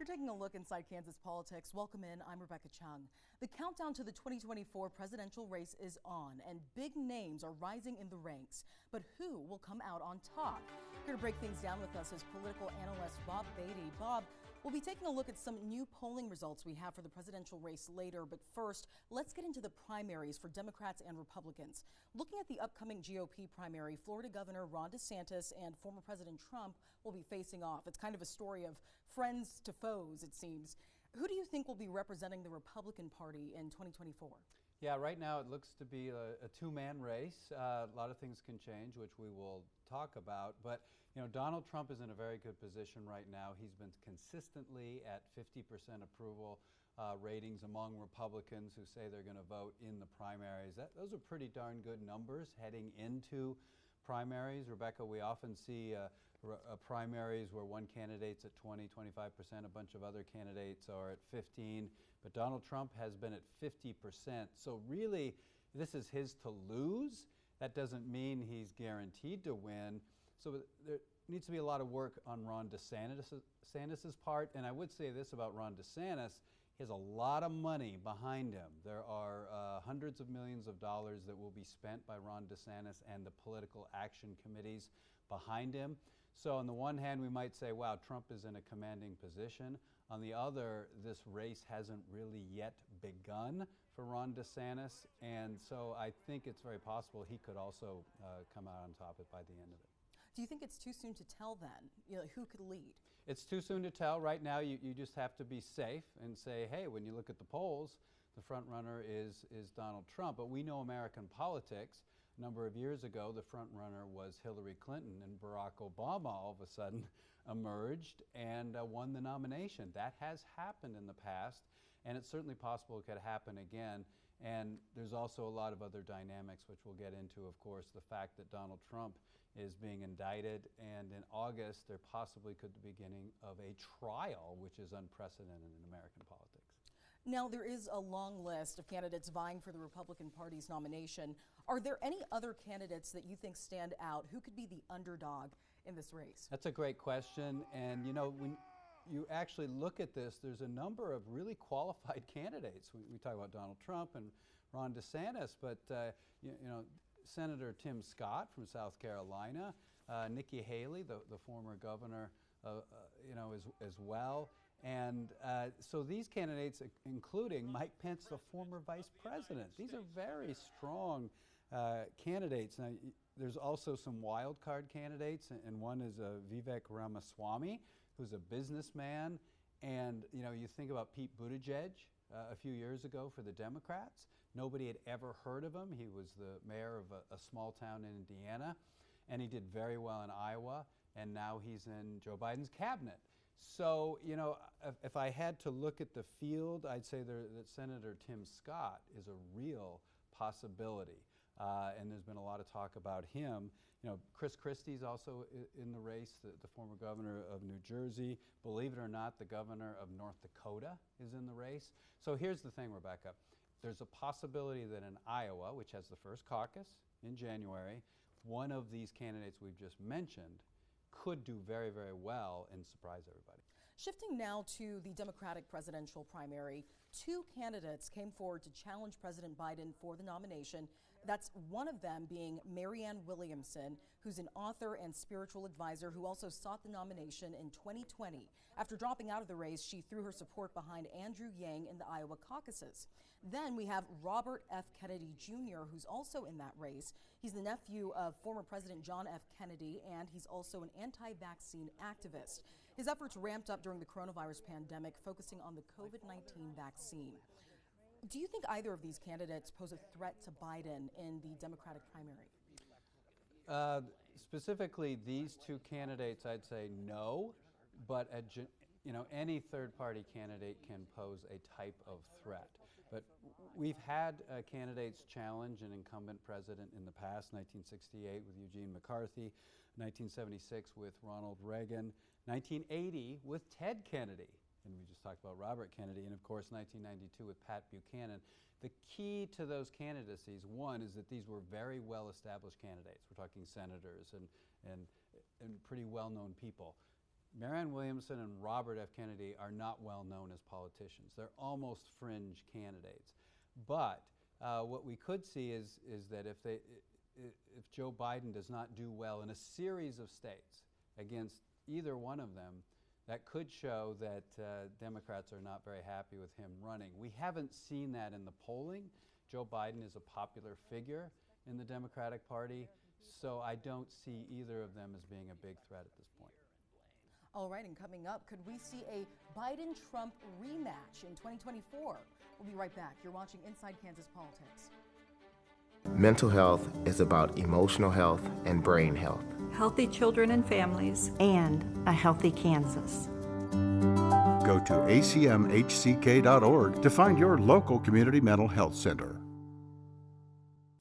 We're taking a look inside Kansas politics. Welcome in. I'm Rebecca Chung. The countdown to the 2024 presidential race is on, and big names are rising in the ranks. But who will come out on top? Here to break things down with us is political analyst Bob Beatty. Bob, we'll be taking a look at some new polling results we have for the presidential race later. But first, let's get into the primaries for Democrats and Republicans. Looking at the upcoming GOP primary, Florida Governor Ron DeSantis and former President Trump will be facing off. It's kind of a story of friends to foes, it seems. Who do you think will be representing the Republican Party in 2024? Yeah, right now it looks to be a two-man race. A lot of things can change, which we will talk about. But, you know, Donald Trump is in a very good position right now. He's been consistently at 50% approval ratings among Republicans who say they're going to vote in the primaries. Those are pretty darn good numbers heading into primaries. Rebecca, we often see primaries where one candidate's at 20, 25%, a bunch of other candidates are at 15, but Donald Trump has been at 50%. So really, this is his to lose. That doesn't mean he's guaranteed to win. So there needs to be a lot of work on Ron DeSantis' part. And I would say this about Ron DeSantis: he has a lot of money behind him. There are hundreds of millions of dollars that will be spent by Ron DeSantis and the political action committees behind him. So on the one hand, we might say, wow, Trump is in a commanding position. On the other, this race hasn't really yet begun for Ron DeSantis. And so I think it's very possible he could also come out on top by the end of it. Do you think it's too soon to tell then, who could lead? It's too soon to tell. Right now, you just have to be safe and say, hey, when you look at the polls, the front runner is Donald Trump. But we know American politics. A number of years ago, the front runner was Hillary Clinton, and Barack Obama all of a sudden emerged and won the nomination. That has happened in the past, and it's certainly possible it could happen again. And there's also a lot of other dynamics, which we'll get into, of course, the fact that Donald Trump is being indicted, and in August there possibly could be the beginning of a trial, which is unprecedented in American politics. Now, there is a long list of candidates vying for the Republican Party's nomination. Are there any other candidates that you think stand out? Who could be the underdog in this race? That's a great question. And, you know, when you actually look at this, there's a number of really qualified candidates. We talk about Donald Trump and Ron DeSantis, but, you know, Senator Tim Scott from South Carolina, Nikki Haley, the former governor, as well. And so these candidates, including Mike Pence, the former vice president, these are very strong candidates. Now, there's also some wild card candidates, and one is Vivek Ramaswamy, who's a businessman. And, you know, you think about Pete Buttigieg a few years ago for the Democrats. Nobody had ever heard of him. He was the mayor of a small town in Indiana, and he did very well in Iowa, and now he's in Joe Biden's cabinet. So, you know, if I had to look at the field, I'd say that Senator Tim Scott is a real possibility. And there's been a lot of talk about him. You know, Chris Christie's also in the race, the former governor of New Jersey. Believe it or not, the governor of North Dakota is in the race. So here's the thing, Rebecca. There's a possibility that in Iowa, which has the first caucus in January, one of these candidates we've just mentioned could do very, very well and surprise everybody. Shifting now to the Democratic presidential primary, two candidates came forward to challenge President Biden for the nomination. That's one of them being Marianne Williamson, who's an author and spiritual advisor who also sought the nomination in 2020. After dropping out of the race, she threw her support behind Andrew Yang in the Iowa caucuses. Then we have Robert F. Kennedy Jr., who's also in that race. He's the nephew of former President John F. Kennedy, and he's also an anti-vaccine activist. His efforts ramped up during the coronavirus pandemic, focusing on the COVID-19 vaccine. Do you think either of these candidates pose a threat to Biden in the Democratic primary? Specifically, these two candidates, I'd say no, but any third-party candidate can pose a type of threat. But we've had candidates challenge an incumbent president in the past, 1968 with Eugene McCarthy, 1976 with Ronald Reagan, 1980 with Ted Kennedy, and we just talked about Robert Kennedy, and of course 1992 with Pat Buchanan. The key to those candidacies, one, is that these were very well-established candidates. We're talking senators and pretty well-known people. Marianne Williamson and Robert F. Kennedy are not well known as politicians. They're almost fringe candidates. But what we could see is that if Joe Biden does not do well in a series of states against either one of them, that could show that Democrats are not very happy with him running. We haven't seen that in the polling. Joe Biden is a popular figure in the Democratic Party, so I don't see either of them as being a big threat at this point. All right, and coming up, could we see a Biden-Trump rematch in 2024? We'll be right back. You're watching Inside Kansas Politics. Mental health is about emotional health and brain health. Healthy children and families, and a healthy Kansas. Go to acmhck.org to find your local community mental health center.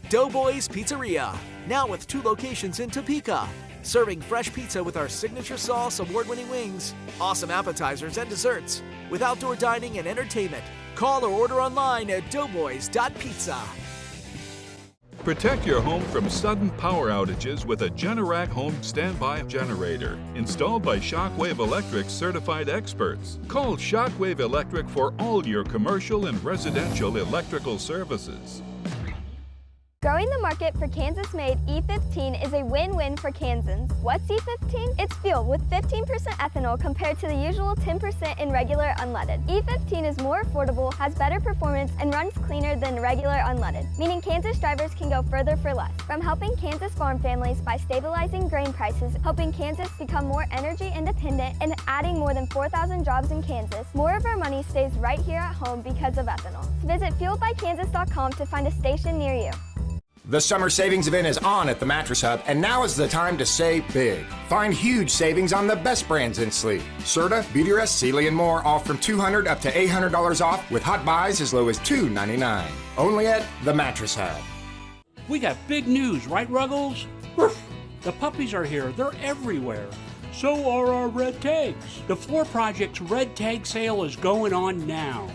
Doughboys Pizzeria, now with 2 locations in Topeka. Serving fresh pizza with our signature sauce, award-winning wings, awesome appetizers and desserts. With outdoor dining and entertainment. Call or order online at doughboys.pizza. Protect your home from sudden power outages with a Generac home standby generator installed by Shockwave Electric certified experts. Call Shockwave Electric for all your commercial and residential electrical services. Growing the market for Kansas-made E15 is a win-win for Kansans. What's E15? It's fuel with 15% ethanol compared to the usual 10% in regular unleaded. E15 is more affordable, has better performance, and runs cleaner than regular unleaded, meaning Kansas drivers can go further for less. From helping Kansas farm families by stabilizing grain prices, helping Kansas become more energy independent, and adding more than 4,000 jobs in Kansas, more of our money stays right here at home because of ethanol. Visit fueledbykansas.com to find a station near you. The summer savings event is on at the Mattress Hub, and now is the time to save big. Find huge savings on the best brands in sleep. Serta, Beautyrest, Sealy, and more, all from $200 up to $800 off, with hot buys as low as $299. Only at the Mattress Hub. We got big news, right, Ruggles? Ruff. The puppies are here. They're everywhere. So are our red tags. The Floor Project's red tag sale is going on now.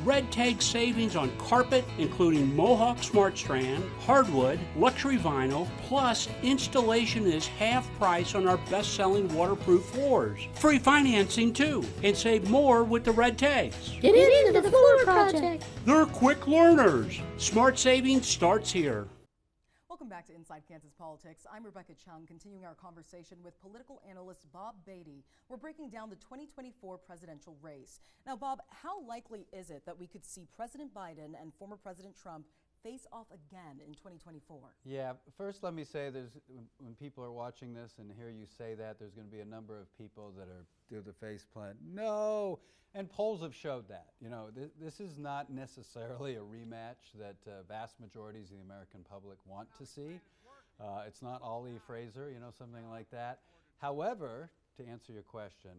Red tag savings on carpet, including Mohawk Smart Strand, hardwood, luxury vinyl, plus installation is half price on our best-selling waterproof floors. Free financing too, and save more with the red tags. Get into the Floor Project. They're quick learners. Smart savings starts here. Welcome back to Inside Kansas Politics. I'm Rebecca Chung, continuing our conversation with political analyst Bob Beatty. We're breaking down the 2024 presidential race. Now, Bob, how likely is it that we could see President Biden and former President Trump face off again in 2024? Yeah, first let me say when people are watching this and hear you say that, there's going to be a number of people that are do the face plant. No! And polls have showed that. You know, this is not necessarily a rematch that vast majorities of the American public want to see. It's not Ali Fraser, you know, something like that. However, to answer your question,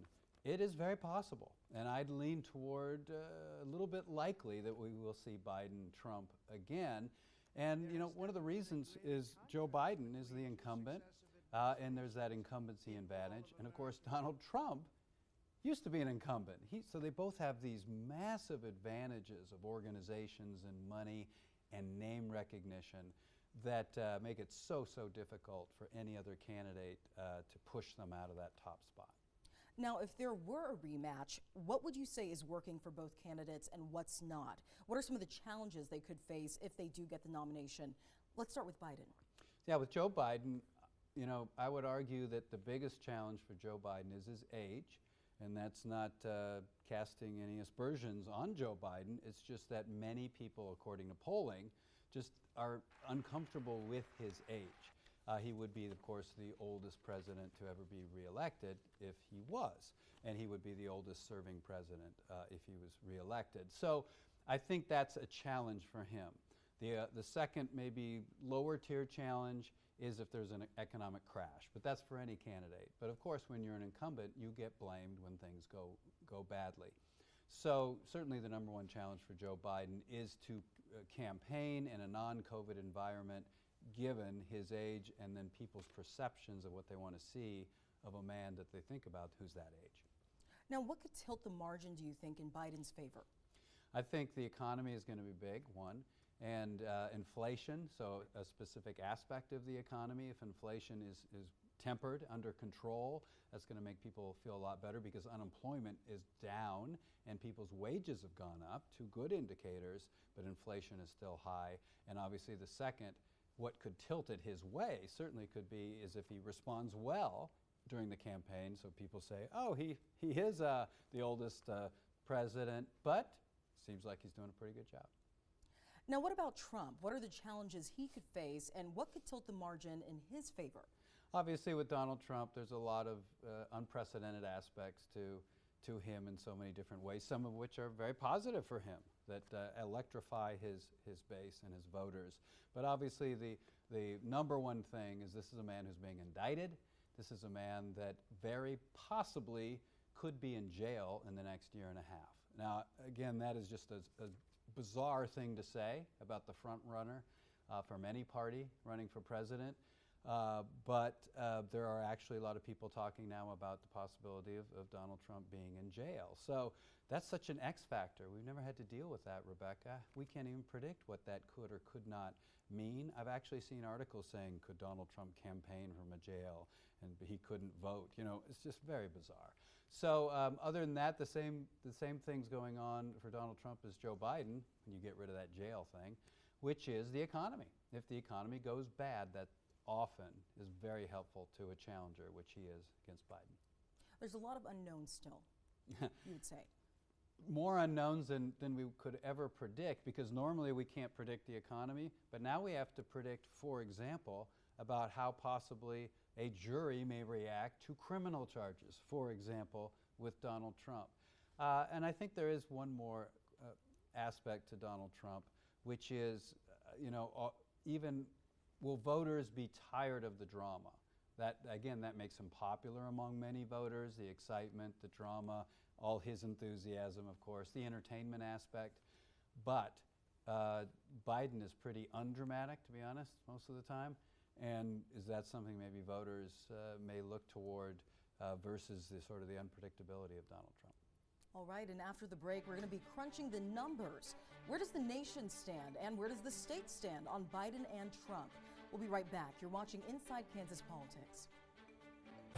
it is very possible. And I'd lean toward a little bit likely that we will see Biden-Trump again. And, you know, one of the reasons is Joe Biden is the incumbent, and there's that incumbency advantage. And, of course, Donald Trump used to be an incumbent. So they both have these massive advantages of organizations and money and name recognition that make it so difficult for any other candidate to push them out of that top spot. Now, if there were a rematch, what would you say is working for both candidates and what's not? What are some of the challenges they could face if they do get the nomination? Let's start with Biden. Yeah, with Joe Biden, you know, I would argue that the biggest challenge for Joe Biden is his age. And that's not casting any aspersions on Joe Biden. It's just that many people, according to polling, just are uncomfortable with his age. He would be, of course, the oldest president to ever be reelected if he was. And he would be the oldest serving president if he was reelected. So I think that's a challenge for him. The second, maybe lower tier challenge is if there's an economic crash, but that's for any candidate. But of course, when you're an incumbent, you get blamed when things go badly. So certainly the number one challenge for Joe Biden is to campaign in a non-COVID environment, given his age and then people's perceptions of what they want to see of a man that they think about who's that age. Now, what could tilt the margin, do you think, in Biden's favor? I think the economy is going to be big, one. and inflation, so a specific aspect of the economy. If inflation is tempered, under control, that's going to make people feel a lot better because unemployment is down and people's wages have gone up, two good indicators, but inflation is still high. And obviously the second, what could tilt it his way certainly could be is if he responds well during the campaign, so people say, oh, he is the oldest president, but seems like he's doing a pretty good job. Now, what about Trump? What are the challenges he could face, and what could tilt the margin in his favor? Obviously, with Donald Trump, there's a lot of unprecedented aspects to him in so many different ways, some of which are very positive for him, that electrify his base and his voters. But obviously, the number one thing is this is a man who's being indicted. This is a man that very possibly could be in jail in the next year and a half. Now, again, that is just a bizarre thing to say about the front runner from any party running for president. But there are actually a lot of people talking now about the possibility of Donald Trump being in jail. So that's such an X factor. We've never had to deal with that, Rebecca. We can't even predict what that could or could not mean. I've actually seen articles saying, could Donald Trump campaign from a jail and he couldn't vote? You know, it's just very bizarre. So other than that, the same things going on for Donald Trump as Joe Biden, when you get rid of that jail thing, which is the economy. If the economy goes bad, that often is very helpful to a challenger, which he is against Biden. There's a lot of unknowns still, you would say. More unknowns than we could ever predict, because normally we can't predict the economy, but now we have to predict, for example, about how possibly a jury may react to criminal charges, for example, with Donald Trump. And I think there is one more aspect to Donald Trump, which is, even will voters be tired of the drama? That, again, that makes him popular among many voters, the excitement, the drama, all his enthusiasm, of course, the entertainment aspect. But Biden is pretty undramatic, to be honest, most of the time. And is that something maybe voters may look toward versus the sort of the unpredictability of Donald Trump? All right, and after the break, we're going to be crunching the numbers. Where does the nation stand, and where does the state stand on Biden and Trump? We'll be right back. You're watching Inside Kansas Politics.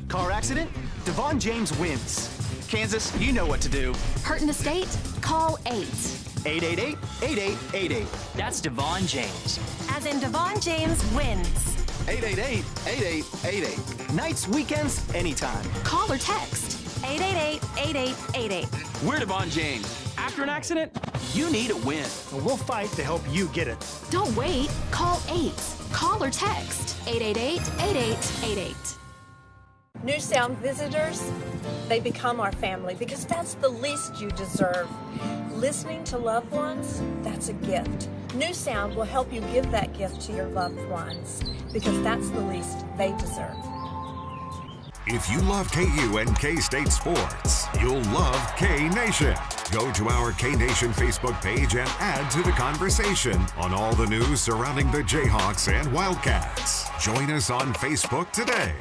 Car accident? Devon James wins. Kansas, you know what to do. Hurt in the state? Call 8. 888-8888. That's Devon James. As in Devon James wins. 888-8888. Nights, weekends, anytime. Call or text 888-8888. We're Devon James. After an accident, you need a win. And we'll fight to help you get it. Don't wait. Call 8. Call or text 888-8888. New Sound visitors, they become our family because that's the least you deserve. Listening to loved ones, that's a gift. New Sound will help you give that gift to your loved ones because that's the least they deserve. If you love KU and K-State sports, you'll love K-Nation. Go to our K-Nation Facebook page and add to the conversation on all the news surrounding the Jayhawks and Wildcats. Join us on Facebook today.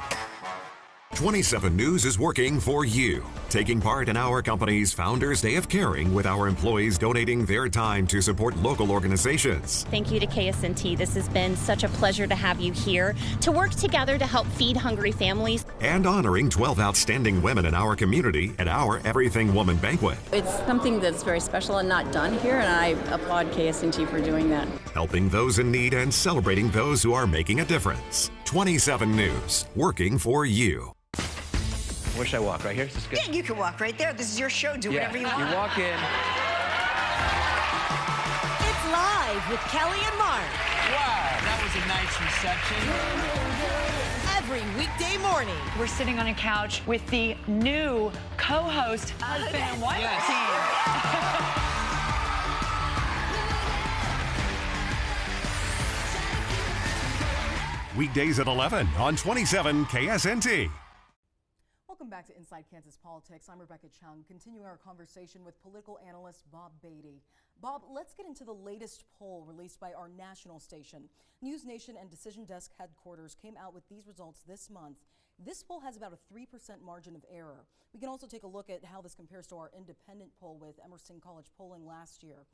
27 News is working for you, taking part in our company's Founders Day of Caring with our employees donating their time to support local organizations. Thank you to KSNT. This has been such a pleasure to have you here to work together to help feed hungry families. And honoring 12 outstanding women in our community at our Everything Woman Banquet. It's something that's very special and not done here, and I applaud KSNT for doing that. Helping those in need and celebrating those who are making a difference. 27 News, working for you. Where should I walk? Right here? Is this good? Yeah, you can walk right there. This is your show. Do whatever you want. You walk in. It's live with Kelly and Mark. Wow, that was a nice reception. Every weekday morning. We're sitting on a couch with the new co-host, husband and wife team. Weekdays at 11 on 27 KSNT. Welcome back to Inside Kansas Politics. I'm Rebecca Chung, continuing our conversation with political analyst Bob Beatty. Bob, let's get into the latest poll released by our national station. News Nation and Decision Desk headquarters came out with these results this month. This poll has about a 3% margin of error. We can also take a look at how this compares to our independent poll with Emerson College Polling last year.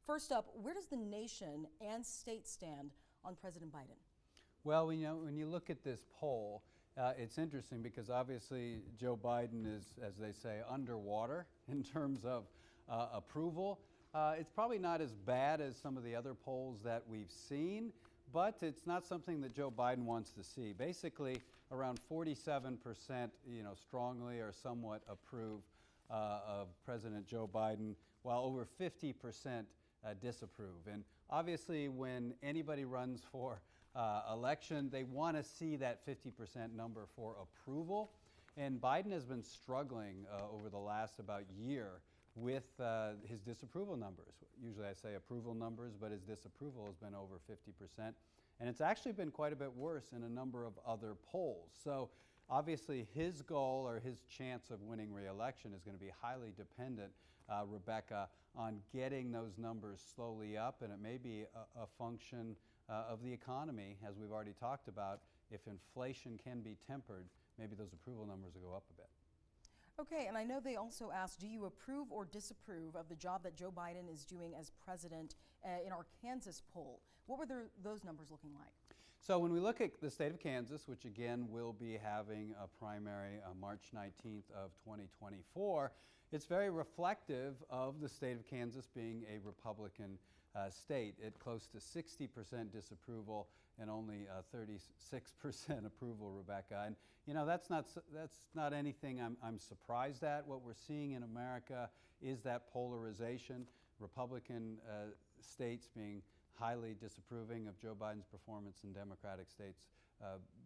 First up, where does the nation and state stand on President Biden? Well, when you look at this poll, it's interesting because obviously Joe Biden is, as they say, underwater in terms of approval. It's probably not as bad as some of the other polls that we've seen, but it's not something that Joe Biden wants to see. Basically, around 47%, strongly or somewhat approve of President Joe Biden, while over 50% disapprove. And obviously, when anybody runs for election, they want to see that 50% number for approval. And Biden has been struggling over the last about year with his disapproval numbers. Usually I say approval numbers, but his disapproval has been over 50%. And it's actually been quite a bit worse in a number of other polls. So obviously his goal or his chance of winning re-election is going to be highly dependent, Rebecca, on getting those numbers slowly up. And it may be a function of the economy, as we've already talked about. If inflation can be tempered, maybe those approval numbers will go up a bit. Okay, and I know they also asked, do you approve or disapprove of the job that Joe Biden is doing as president in our Kansas poll? What were those numbers looking like? So when we look at the state of Kansas, which again will be having a primary March 19th of 2024, it's very reflective of the state of Kansas being a Republican state. At close to 60% disapproval and only 36% approval, Rebecca. And that's not anything I'm surprised at. What we're seeing in America is that polarization. Republican states being highly disapproving of Joe Biden's performance, and Democratic states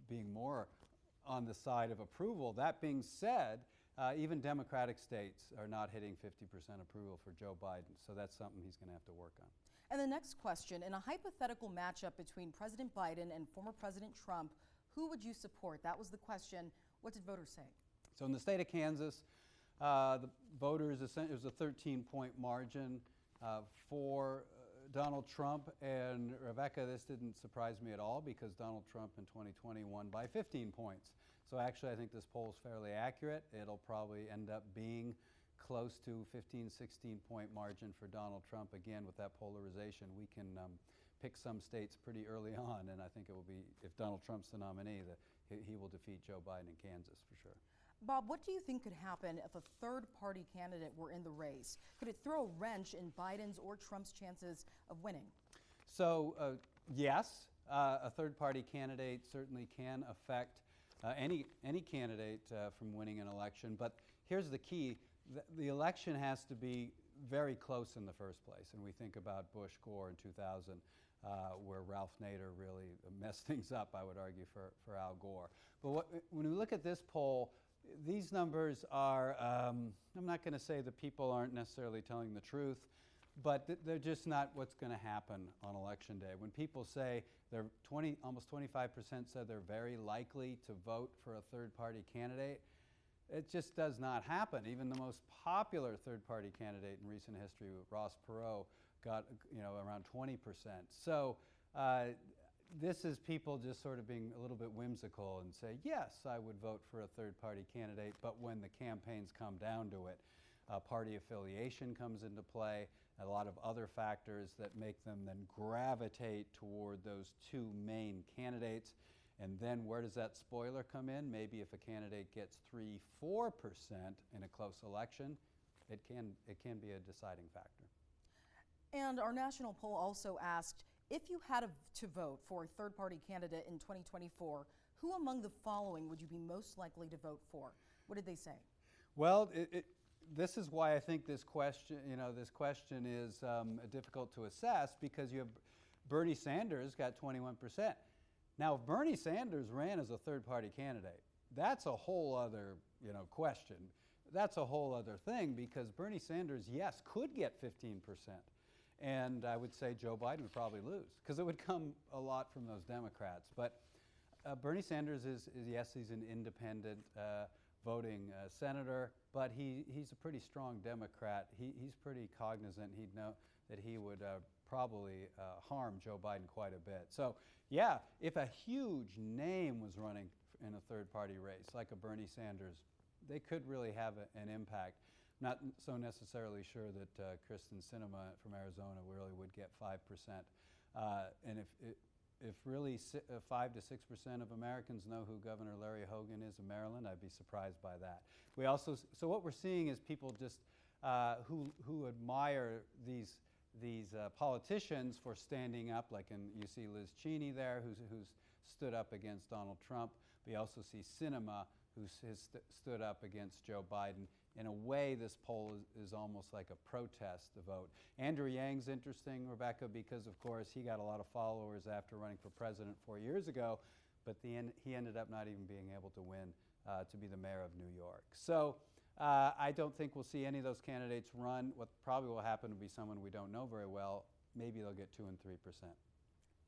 being more on the side of approval. That being said, even Democratic states are not hitting 50% approval for Joe Biden, so that's something he's going to have to work on. And the next question, in a hypothetical matchup between President Biden and former President Trump, who would you support? That was the question. What did voters say? So in the state of Kansas, the voters, it was a 13-point margin for Donald Trump. And Rebecca, this didn't surprise me at all because Donald Trump in 2020 won by 15 points. So actually, I think this poll is fairly accurate. It'll probably end up being close to 16-point margin for Donald Trump. Again, with that polarization, we can pick some states pretty early on, and I think it will be, if Donald Trump's the nominee, that he will defeat Joe Biden in Kansas for sure. Bob, what do you think could happen if a third-party candidate were in the race? Could it throw a wrench in Biden's or Trump's chances of winning? So, yes, a third-party candidate certainly can affect any candidate from winning an election, but here's the key. The election has to be very close in the first place, and we think about Bush Gore in 2000, where Ralph Nader really messed things up, I would argue, for Al Gore. But when we look at this poll, these numbers are, I'm not going to say that people aren't necessarily telling the truth, but they're just not what's going to happen on Election Day. When people say they're almost 25% said they're very likely to vote for a third-party candidate, it just does not happen. Even the most popular third-party candidate in recent history, Ross Perot, got around 20%. So this is people just sort of being a little bit whimsical and say, yes, I would vote for a third-party candidate, but when the campaigns come down to it, party affiliation comes into play, a lot of other factors that make them then gravitate toward those two main candidates. And then where does that spoiler come in? Maybe if a candidate gets 3-4% in a close election, it can be a deciding factor. And our national poll also asked, if you had to vote for a third-party candidate in 2024, who among the following would you be most likely to vote for? What did they say? Well, this is why I think this question is difficult to assess, because you have Bernie Sanders got 21%. Now, if Bernie Sanders ran as a third-party candidate, that's a whole other question. That's a whole other thing, because Bernie Sanders, yes, could get 15%. And I would say Joe Biden would probably lose, because it would come a lot from those Democrats. But Bernie Sanders yes, he's an independent voting senator, but he's a pretty strong Democrat. He's pretty cognizant. He'd know that he would probably harm Joe Biden quite a bit. So yeah, if a huge name was running in a third-party race, like a Bernie Sanders, they could really have an impact. not so necessarily sure that Kristen Sinema from Arizona really would get 5%. And if really 5 to 6% of Americans know who Governor Larry Hogan is of Maryland, I'd be surprised by that. We also, so what we're seeing is people just who admire these politicians for standing up, like you see Liz Cheney there, who's stood up against Donald Trump. We also see Sinema, who has stood up against Joe Biden. In a way, this poll is almost like a protest vote. Andrew Yang's interesting, Rebecca, because of course he got a lot of followers after running for president 4 years ago, but he ended up not even being able to win to be the mayor of New York. So I don't think we'll see any of those candidates run. What probably will happen will be someone we don't know very well. Maybe they'll get 2 and 3%.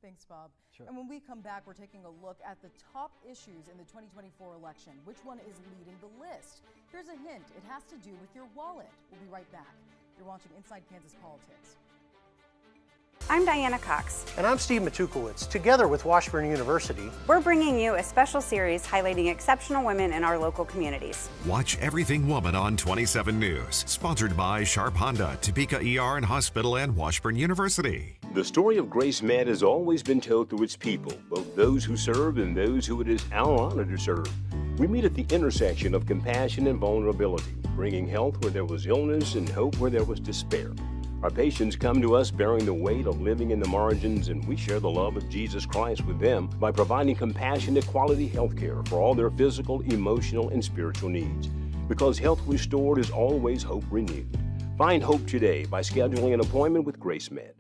Thanks, Bob. Sure. And when we come back, we're taking a look at the top issues in the 2024 election. Which one is leading the list? Here's a hint. It has to do with your wallet. We'll be right back. You're watching Inside Kansas Politics. I'm Diana Cox. And I'm Steve Matukowicz. Together with Washburn University, We're bringing you a special series highlighting exceptional women in our local communities. Watch Everything Woman on 27 News. Sponsored by Sharp Honda, Topeka ER and Hospital, and Washburn University. The story of Grace Med has always been told through its people, both those who serve and those who it is our honor to serve. We meet at the intersection of compassion and vulnerability, bringing health where there was illness and hope where there was despair. Our patients come to us bearing the weight of living in the margins, and we share the love of Jesus Christ with them by providing compassionate quality health care for all their physical, emotional, and spiritual needs. Because health restored is always hope renewed. Find hope today by scheduling an appointment with Grace Med.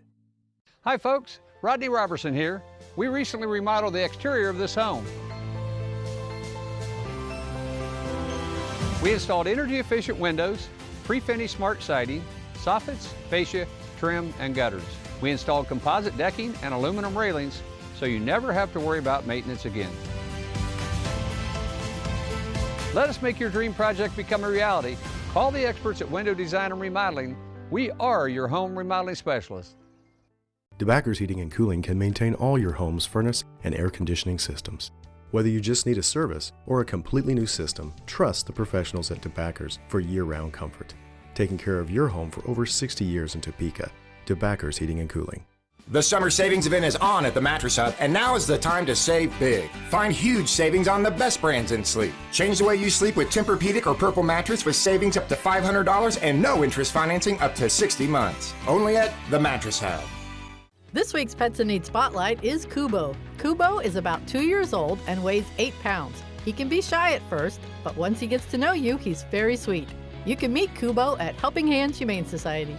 Hi folks, Rodney Robertson here. We recently remodeled the exterior of this home. We installed energy-efficient windows, pre-finished smart siding, soffits, fascia, trim, and gutters. We installed composite decking and aluminum railings so you never have to worry about maintenance again. Let us make your dream project become a reality. Call the experts at Window Design and Remodeling. We are your home remodeling specialists. DeBackers Heating and Cooling can maintain all your home's furnace and air conditioning systems. Whether you just need a service or a completely new system, trust the professionals at DeBackers for year-round comfort. Taking care of your home for over 60 years in Topeka. DeBackers Heating and Cooling. The summer savings event is on at the Mattress Hub, and now is the time to save big. Find huge savings on the best brands in sleep. Change the way you sleep with Tempur-Pedic or Purple mattress with savings up to $500 and no interest financing up to 60 months. Only at the Mattress Hub. This week's Pets in Need Spotlight is Kubo. Kubo is about 2 years old and weighs 8 pounds. He can be shy at first, but once he gets to know you, he's very sweet. You can meet Kubo at Helping Hands Humane Society.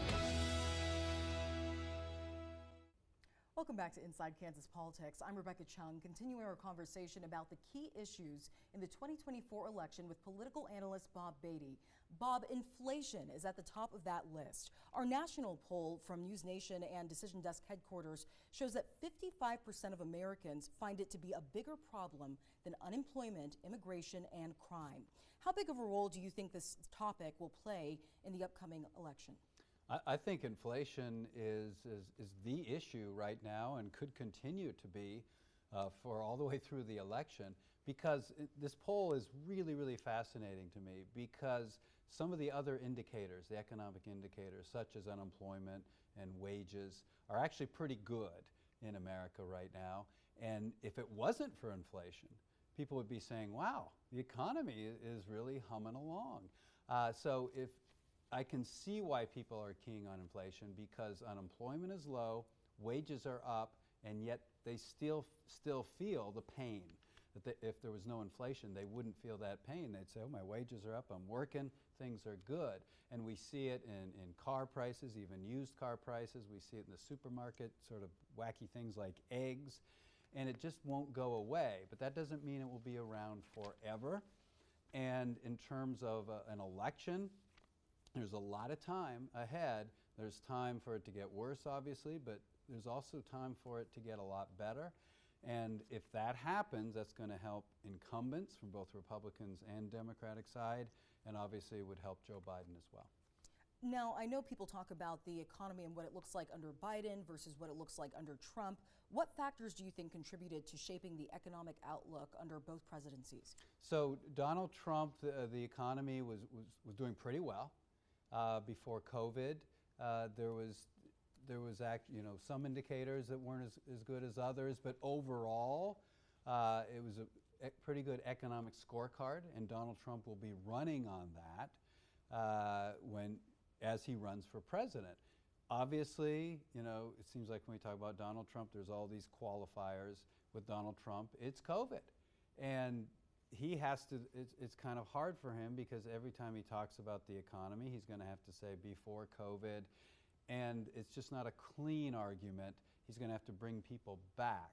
Welcome back to Inside Kansas Politics. I'm Rebecca Chung, continuing our conversation about the key issues in the 2024 election with political analyst Bob Beatty. Bob, inflation is at the top of that list. Our national poll from News Nation and Decision Desk headquarters shows that 55% of Americans find it to be a bigger problem than unemployment, immigration, and crime. How big of a role do you think this topic will play in the upcoming election? I think inflation is the issue right now and could continue to be for all the way through the election, because this poll is really, really fascinating to me, because some of the other indicators, the economic indicators such as unemployment and wages, are actually pretty good in America right now. And if it wasn't for inflation, people would be saying, wow, the economy is really humming along. So if I can see why people are keying on inflation, because unemployment is low, wages are up, and yet they still feel the pain. That if there was no inflation, they wouldn't feel that pain. They'd say, oh, my wages are up, I'm working, things are good. And we see it in car prices, even used car prices. We see it in the supermarket, sort of wacky things like eggs. And it just won't go away. But that doesn't mean it will be around forever. And in terms of an election, there's a lot of time ahead. There's time for it to get worse, obviously, but there's also time for it to get a lot better. And if that happens, that's going to help incumbents from both Republicans and Democratic side, and obviously it would help Joe Biden as well. Now, I know people talk about the economy and what it looks like under Biden versus what it looks like under Trump. What factors do you think contributed to shaping the economic outlook under both presidencies? So Donald Trump, the economy was doing pretty well. Before COVID, there was some indicators that weren't as good as others, but overall, it was a pretty good economic scorecard, and Donald Trump will be running on that as he runs for president. Obviously, it seems like when we talk about Donald Trump, there's all these qualifiers with Donald Trump. It's COVID, and he has to, it's kind of hard for him because every time he talks about the economy, he's going to have to say before COVID, and it's just not a clean argument. He's going to have to bring people back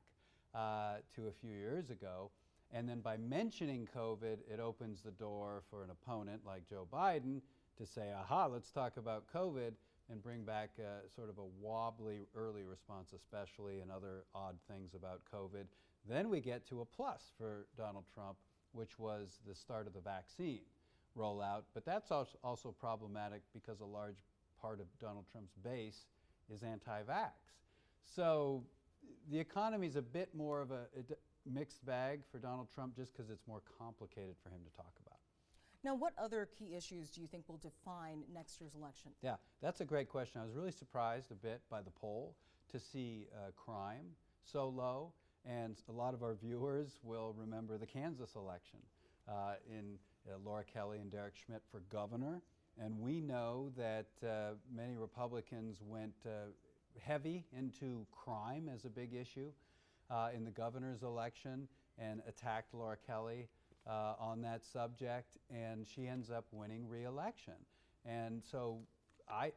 to a few years ago. And then by mentioning COVID, it opens the door for an opponent like Joe Biden to say, aha, let's talk about COVID, and bring back sort of a wobbly early response, especially, and other odd things about COVID. Then we get to a plus for Donald Trump, which was the start of the vaccine rollout. But that's also problematic because a large part of Donald Trump's base is anti-vax. So the economy is a bit more of a mixed bag for Donald Trump just because it's more complicated for him to talk about. Now, what other key issues do you think will define next year's election? Yeah, that's a great question. I was really surprised a bit by the poll to see crime so low, and a lot of our viewers will remember the Kansas election in Laura Kelly and Derek Schmidt for governor, and we know that many Republicans went heavy into crime as a big issue in the governor's election and attacked Laura Kelly on that subject, and she ends up winning re-election. And so I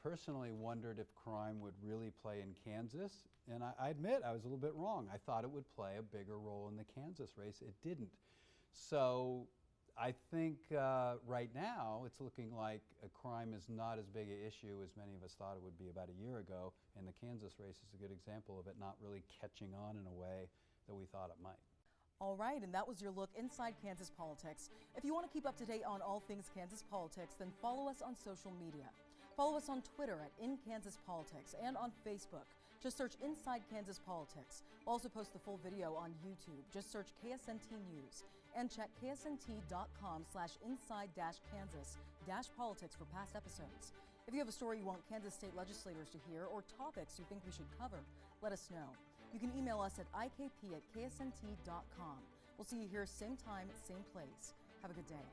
personally wondered if crime would really play in Kansas, and I admit I was a little bit wrong. I thought it would play a bigger role in the Kansas race. It didn't. So I think right now it's looking like crime is not as big an issue as many of us thought it would be about a year ago, and the Kansas race is a good example of it not really catching on in a way that we thought it might. All right, and that was your look inside Kansas politics. If you want to keep up to date on all things Kansas politics, then follow us on social media. Follow us on Twitter at @InKansasPolitics and on Facebook. Just search Inside Kansas Politics. We'll also post the full video on YouTube. Just search KSNT News and check ksnt.com/inside-kansas-politics for past episodes. If you have a story you want Kansas state legislators to hear or topics you think we should cover, let us know. You can email us at ikp@ksnt.com. We'll see you here same time, same place. Have a good day.